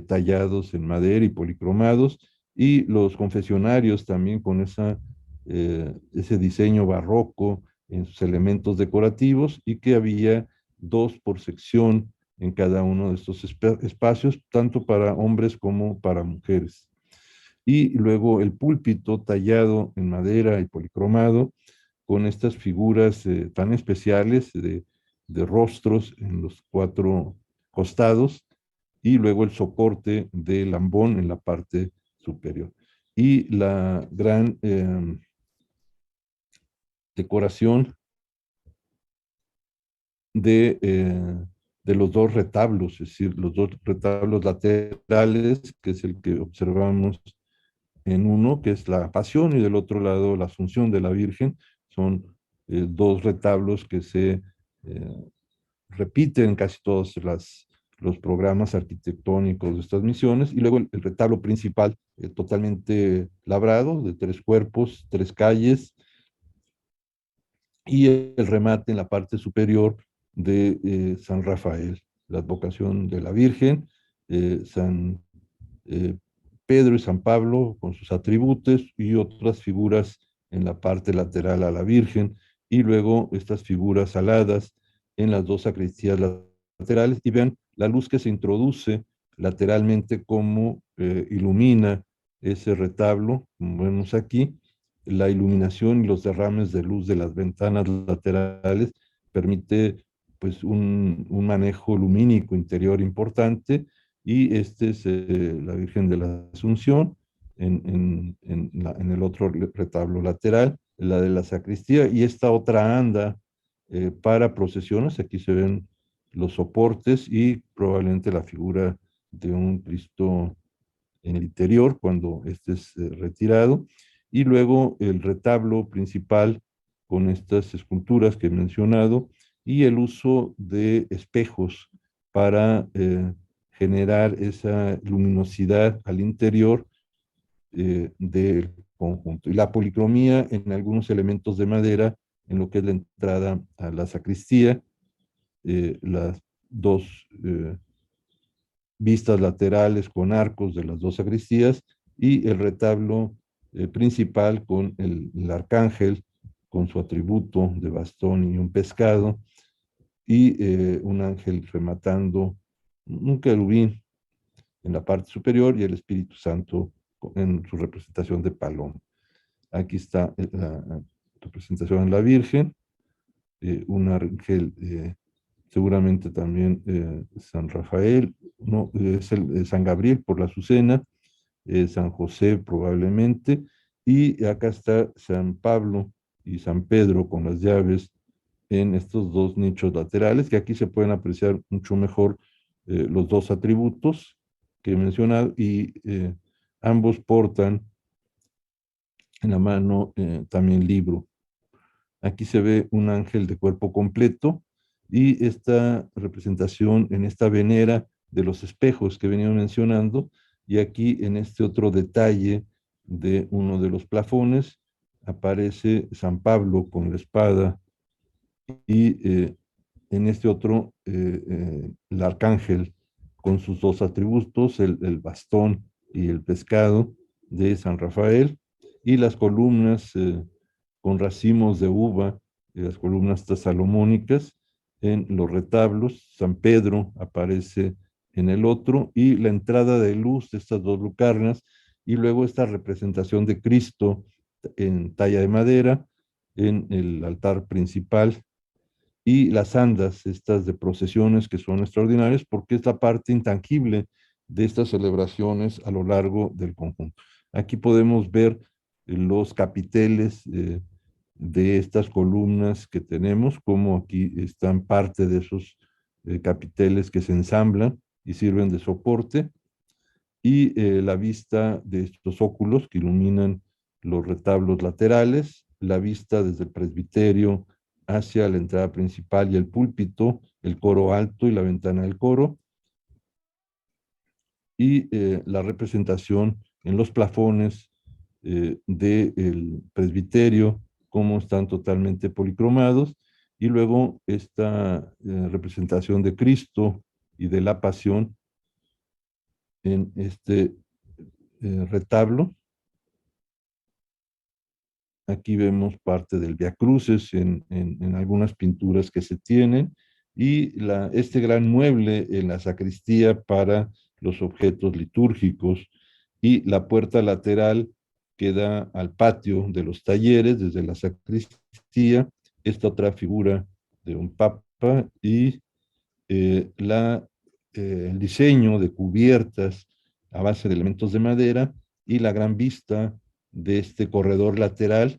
tallados en madera y policromados, y los confesionarios también con ese diseño barroco en sus elementos decorativos, y que había dos por sección en cada uno de estos espacios, tanto para hombres como para mujeres. Y luego el púlpito tallado en madera y policromado, con estas figuras tan especiales de rostros en los cuatro costados, y luego el soporte de lambón en la parte superior. Y la gran decoración de los dos retablos, es decir, los dos retablos laterales, que es el que observamos en uno, que es la Pasión, y del otro lado la Asunción de la Virgen. Son dos retablos que se repiten en casi todos los programas arquitectónicos de estas misiones, y luego el retablo principal totalmente labrado, de 3 cuerpos, 3 calles, y el remate en la parte superior de San Rafael, la advocación de la Virgen, San eh, Pedro y San Pablo con sus atributos, y otras figuras en la parte lateral a la Virgen, y luego estas figuras aladas en las dos sacristías laterales. Y vean la luz que se introduce lateralmente, cómo ilumina ese retablo, como vemos aquí. La iluminación y los derrames de luz de las ventanas laterales permite pues un manejo lumínico interior importante. Y este es la Virgen de la Asunción en el otro retablo lateral, la de la sacristía, y esta otra anda para procesiones. Aquí se ven los soportes y probablemente la figura de un Cristo en el interior cuando este es retirado, y luego el retablo principal con estas esculturas que he mencionado, y el uso de espejos para generar esa luminosidad al interior del conjunto. Y la policromía en algunos elementos de madera en lo que es la entrada a la sacristía, las dos vistas laterales con arcos de las dos sacristías, y el retablo principal con el arcángel con su atributo de bastón y un pescado, y un ángel rematando un querubín en la parte superior, y el Espíritu Santo en su representación de paloma. Aquí está la representación de la Virgen, un ángel, seguramente también San Rafael, no, es San Gabriel por la Azucena, San José probablemente, y acá está San Pablo y San Pedro con las llaves en estos dos nichos laterales, que aquí se pueden apreciar mucho mejor los dos atributos que he mencionado, y ambos portan en la mano también libro. Aquí se ve un ángel de cuerpo completo, y esta representación en esta venera de los espejos que venía mencionando, y aquí en este otro detalle de uno de los plafones aparece San Pablo con la espada, y en este otro el arcángel con sus dos atributos, el bastón y el pescado de San Rafael, y las columnas con racimos de uva, las columnas salomónicas en los retablos. San Pedro aparece en el otro, y la entrada de luz de estas dos lucarnas, y luego esta representación de Cristo en talla de madera en el altar principal, y las andas, estas de procesiones, que son extraordinarias porque es la parte intangible de estas celebraciones a lo largo del conjunto. Aquí podemos ver los capiteles de estas columnas que tenemos, como aquí están parte de esos capiteles que se ensamblan y sirven de soporte, y la vista de estos óculos que iluminan los retablos laterales, la vista desde el presbiterio hacia la entrada principal y el púlpito, el coro alto y la ventana del coro, y la representación en los plafones del presbiterio, como están totalmente policromados, y luego esta representación de Cristo y de la Pasión en este retablo. Aquí vemos parte del Vía Crucis en algunas pinturas que se tienen, y este gran mueble en la sacristía para los objetos litúrgicos, y la puerta lateral que da al patio de los talleres desde la sacristía, esta otra figura de un papa, y el diseño de cubiertas a base de elementos de madera, y la gran vista de este corredor lateral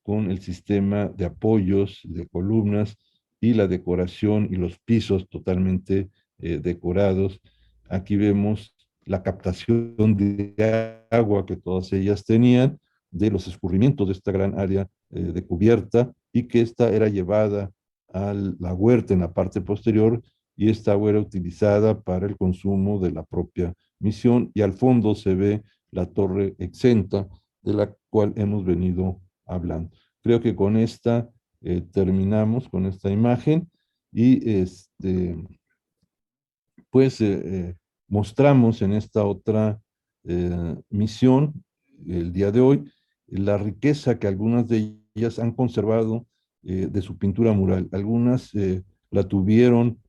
con el sistema de apoyos, de columnas, y la decoración y los pisos totalmente decorados. Aquí vemos la captación de agua que todas ellas tenían, de los escurrimientos de esta gran área de cubierta, y que esta era llevada a la huerta en la parte posterior, y esta agua era utilizada para el consumo de la propia misión, y al fondo se ve la torre exenta de la cual hemos venido hablando. Creo que con esta terminamos con esta imagen, y pues mostramos en esta otra misión el día de hoy la riqueza que algunas de ellas han conservado de su pintura mural. Algunas la tuvieron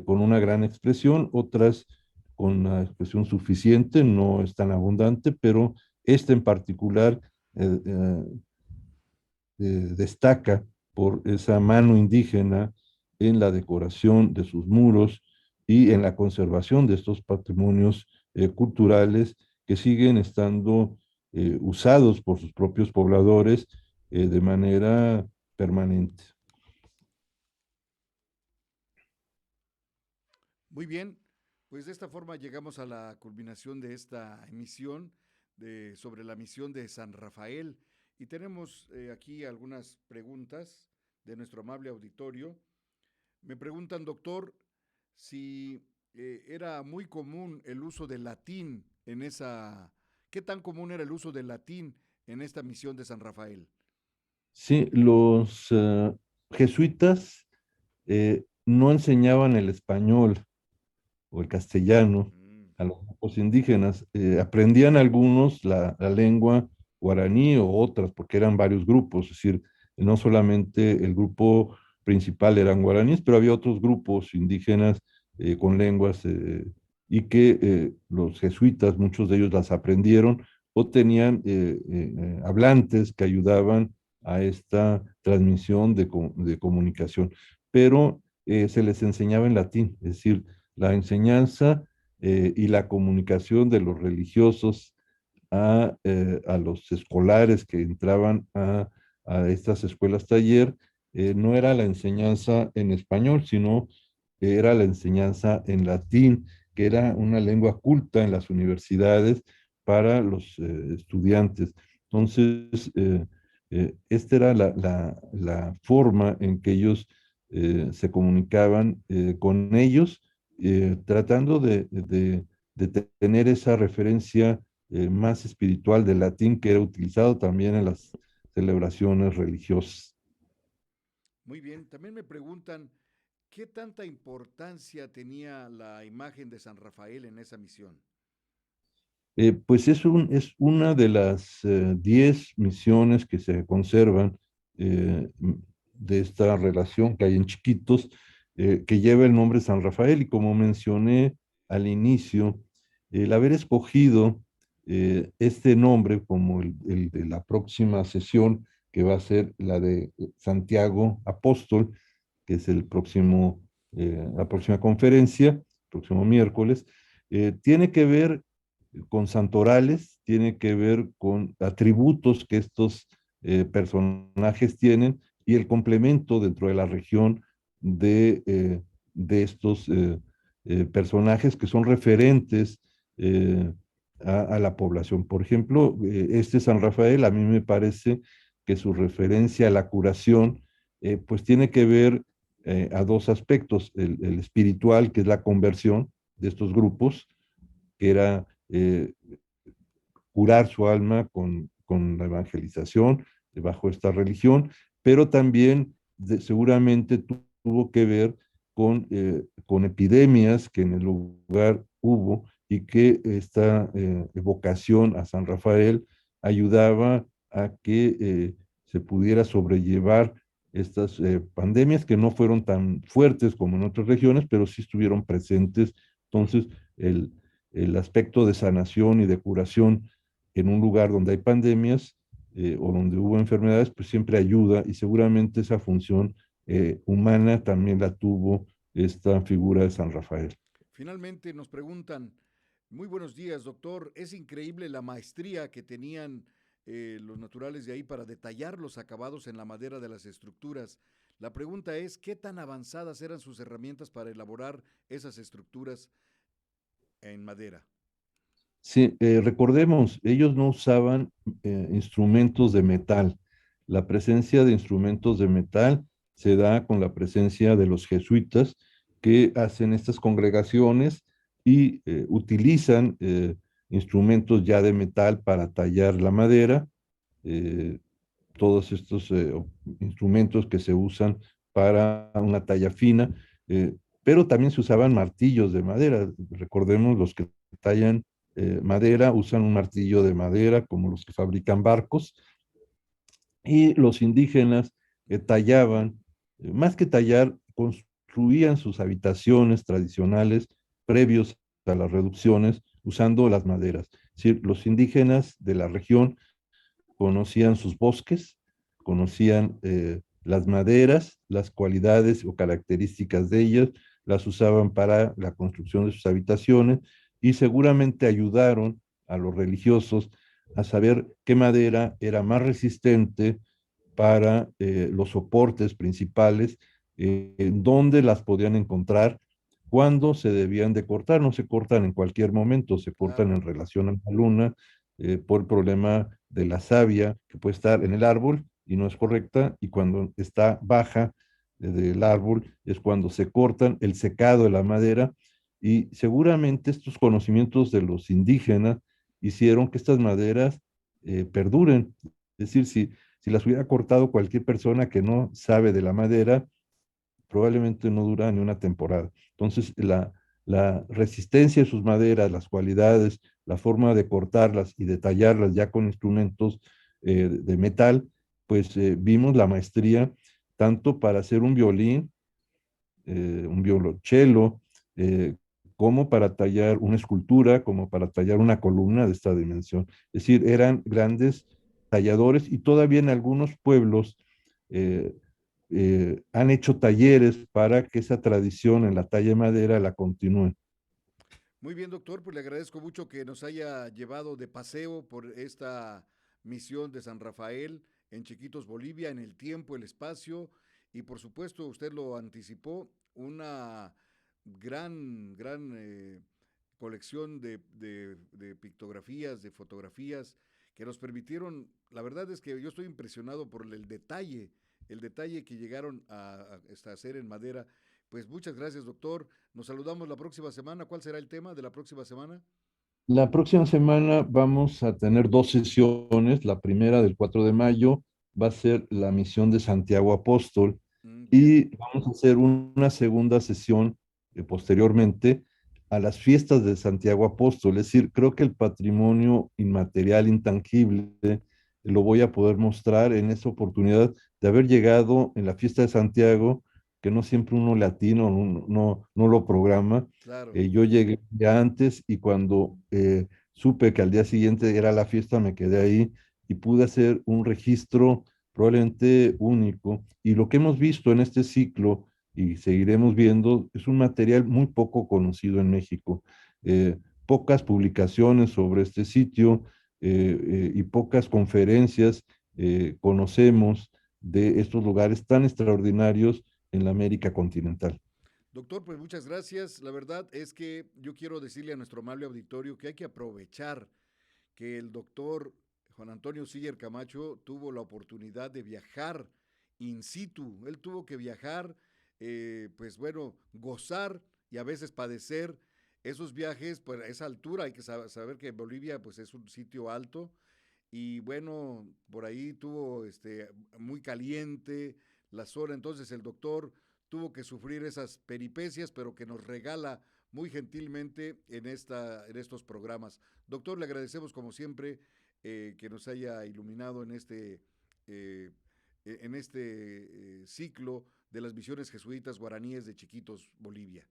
con una gran expresión, otras con una expresión suficiente, no es tan abundante, pero esta en particular destaca por esa mano indígena en la decoración de sus muros y en la conservación de estos patrimonios culturales que siguen estando usados por sus propios pobladores de manera permanente. Muy bien, pues de esta forma llegamos a la culminación de esta emisión sobre la misión de San Rafael, y tenemos aquí algunas preguntas de nuestro amable auditorio. Me preguntan, doctor, si era muy común el uso del latín en esa... ¿Qué tan común era el uso del latín en esta misión de San Rafael? Sí, los jesuitas no enseñaban el español o el castellano Mm, a los grupos indígenas. Aprendían algunos la lengua guaraní o otras, porque eran varios grupos, es decir, no solamente el grupo principal eran guaraníes, pero había otros grupos indígenas con lenguas y que los jesuitas, muchos de ellos las aprendieron o tenían hablantes que ayudaban a esta transmisión de comunicación, pero se les enseñaba en latín, es decir, la enseñanza y la comunicación de los religiosos a los escolares que entraban a estas escuelas taller, no era la enseñanza en español, sino era la enseñanza en latín, que era una lengua culta en las universidades para los estudiantes. Entonces, esta era la forma en que ellos se comunicaban con ellos, tratando de tener esa referencia más espiritual del latín, que era utilizado también en las celebraciones religiosas. muy bien, también me preguntan, ¿qué tanta importancia tenía la imagen de San Rafael en esa misión? Pues es una de las 10 misiones que se conservan de esta relación que hay en Chiquitos, que lleva el nombre San Rafael. Y como mencioné al inicio, el haber escogido este nombre como el de la próxima sesión, que va a ser la de Santiago Apóstol, que es la próxima conferencia, próximo miércoles, tiene que ver con santorales, tiene que ver con atributos que estos personajes tienen, y el complemento dentro de la región de estos personajes que son referentes a la población. Por ejemplo, este San Rafael, a mí me parece que su referencia a la curación, pues tiene que ver a dos aspectos, el espiritual, que es la conversión de estos grupos, que era curar su alma con la evangelización bajo esta religión, pero también seguramente tuvo que ver con epidemias que en el lugar hubo y que esta evocación a San Rafael ayudaba a que se pudiera sobrellevar estas pandemias que no fueron tan fuertes como en otras regiones, pero sí estuvieron presentes. Entonces, el aspecto de sanación y de curación en un lugar donde hay pandemias o donde hubo enfermedades, pues siempre ayuda y seguramente esa función humana también la tuvo esta figura de San Rafael. Finalmente nos preguntan, muy buenos días, doctor, es increíble la maestría que tenían los naturales de ahí para detallar los acabados en la madera de las estructuras. La pregunta es, ¿qué tan avanzadas eran sus herramientas para elaborar esas estructuras en madera? Sí, recordemos, ellos no usaban instrumentos de metal. La presencia de instrumentos de metal se da con la presencia de los jesuitas que hacen estas congregaciones y utilizan instrumentos ya de metal para tallar la madera, eh, todos estos instrumentos que se usan para una talla fina, pero también se usaban martillos de madera. Recordemos, los que tallan madera usan un martillo de madera como los que fabrican barcos, y los indígenas tallaban, más que tallar, construían sus habitaciones tradicionales previos a las reducciones usando las maderas. Es decir, los indígenas de la región conocían sus bosques, conocían las maderas, las cualidades o características de ellas, las usaban para la construcción de sus habitaciones y seguramente ayudaron a los religiosos a saber qué madera era más resistente para los soportes principales, dónde las podían encontrar, cuándo se debían de cortar. No se cortan en cualquier momento, se cortan Claro, en relación a la luna, por el problema de la savia que puede estar en el árbol y no es correcta, y cuando está baja del árbol es cuando se cortan, el secado de la madera, y seguramente estos conocimientos de los indígenas hicieron que estas maderas perduren. Es decir, si las hubiera cortado cualquier persona que no sabe de la madera, probablemente no dura ni una temporada. Entonces, la resistencia de sus maderas, las cualidades, la forma de cortarlas y de tallarlas ya con instrumentos de metal, pues vimos la maestría tanto para hacer un violonchelo, eh, como para tallar una escultura, como para tallar una columna de esta dimensión. Es decir, eran grandes talladores y todavía en algunos pueblos eh, han hecho talleres para que esa tradición en la talla de madera la continúen. muy bien, doctor, pues le agradezco mucho que nos haya llevado de paseo por esta misión de San Rafael en Chiquitos, Bolivia, en el tiempo, el espacio y por supuesto, usted lo anticipó, una gran colección de pictografías, de fotografías que nos permitieron, la verdad es que yo estoy impresionado por el detalle que llegaron a hacer en madera. Pues muchas gracias, doctor. Nos saludamos la próxima semana. ¿Cuál será el tema de la próxima semana? La próxima semana vamos a tener dos sesiones. La primera, del 4 de mayo, va a ser la misión de Santiago Apóstol, Bien, y vamos a hacer una segunda sesión posteriormente a las fiestas de Santiago Apóstol. Es decir, creo que el patrimonio inmaterial intangible lo voy a poder mostrar en esa oportunidad de haber llegado en la fiesta de Santiago, que no siempre uno latino no lo programa. claro. Yo llegué ya antes, y cuando supe que al día siguiente era la fiesta, me quedé ahí y pude hacer un registro probablemente único. Y lo que hemos visto en este ciclo y seguiremos viendo es un material muy poco conocido en México. Pocas publicaciones sobre este sitio, y pocas conferencias conocemos de estos lugares tan extraordinarios en la América continental. Doctor, pues muchas gracias. La verdad es que yo quiero decirle a nuestro amable auditorio que hay que aprovechar que el doctor Juan Antonio Siller Camacho tuvo la oportunidad de viajar in situ. Él tuvo que viajar, pues bueno, gozar y a veces padecer esos viajes, pues a esa altura hay que saber que Bolivia pues es un sitio alto y bueno, por ahí tuvo muy caliente la zona, entonces el doctor tuvo que sufrir esas peripecias, pero que nos regala muy gentilmente en estos programas. Doctor, le agradecemos como siempre que nos haya iluminado eh, en ciclo de las misiones jesuitas guaraníes de Chiquitos, Bolivia.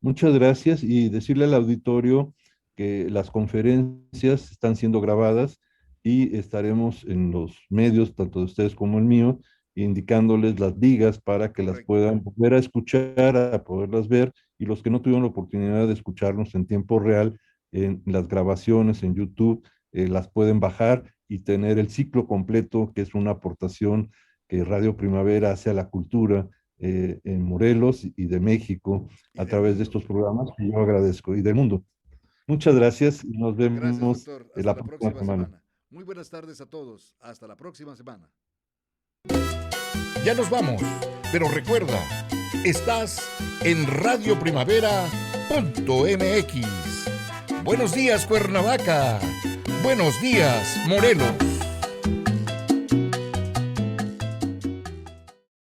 Muchas gracias y decirle al auditorio que las conferencias están siendo grabadas y estaremos en los medios, tanto de ustedes como el mío, indicándoles las ligas para que las Correcto. puedan volver a escuchar, a poderlas ver, y los que no tuvieron la oportunidad de escucharnos en tiempo real, en las grabaciones en YouTube, las pueden bajar y tener el ciclo completo, que es una aportación que Radio Primavera hace a la cultura en Morelos y de México Y a del través de mundo. estos programas que yo agradezco y del mundo. Muchas gracias y nos Gracias, vemos doctor. Hasta la la próxima próxima semana. semana. Muy buenas tardes a todos. Hasta la próxima semana. Ya nos vamos, pero recuerda, estás en radioprimavera.mx. Buenos días, Cuernavaca. Buenos días, Morelos.